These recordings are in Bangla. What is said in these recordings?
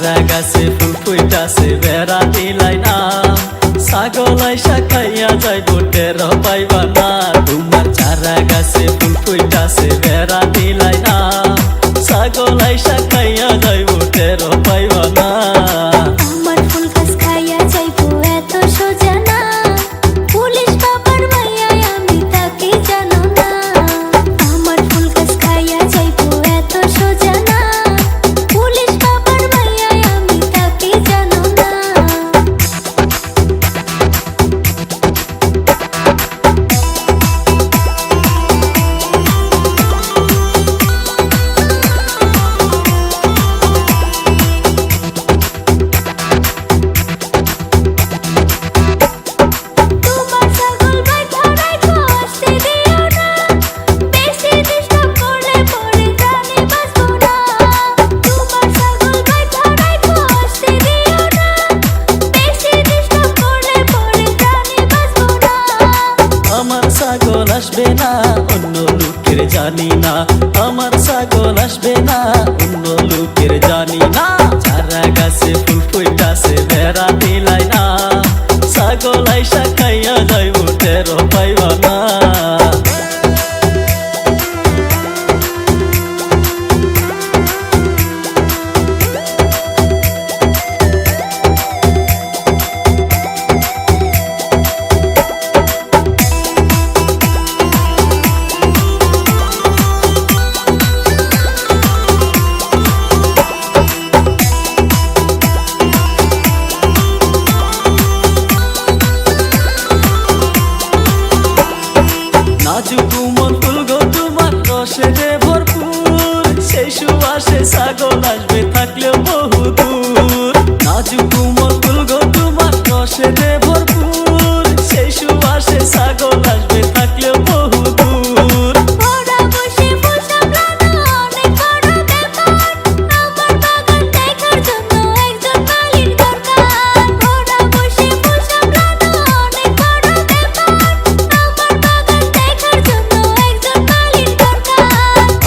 চারা গাছে ফুল ফুইতাছে বেড়া দিলাই না ছাগলাই শাখাইয়া যাইব টের পাইবা না তোমার চারা গাছে ফুল ফুইতাছে বেড়া দিলাই না ছাগলাই শাখাইয়া যাইব টের পাইবা না আমার ফুল গাছ খাইয়া যাইবো এত সোজা না পুলিশ বাবার মাইয়া আমি তাকে জানো না আমার ফুল গাছ খাইয়া যাইবো এত সোজা না পুলিশ বাবার মাইয়া আমি তাকে জানো না আসবে না অন্য লোকের জানি না আমার ছাগল আসবে না অন্য লোকের জানি না চারা গাছে ফুল ফুইতাছে বেড়া দিলাই না ছাগল আইসা খাইয়া যাইব টের পাইবা না নাজুকুমন ফুল গো তোমার রসে যে ভরপুর সেই সুবাসে ছাগল আসবে থাকলেও বহুদূর নাজুকুমন ফুল গো তোমার রসে যে ভরপুর সেই সুবাসে ছাগল আসবে থাকলেও বহুদূর ওরা বসে ফুল সামলানো অনেক বড় ব্যাপার আমার বাগান দেখার জন্য একজন মালিক দরকার ওরা বসে ফুল সামলানো অনেক বড় ব্যাপার আমার বাগান দেখার জন্য একজন মালিক দরকার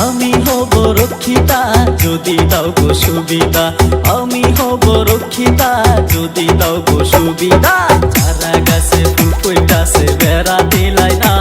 আমি হব রক্ষিতা যদি দাও গো সুবিধা আমি হব রক্ষিতা যদি দাও গো সুবিধা চারা গাছে ফুল ফুইতাছে বেড়া দিলাই না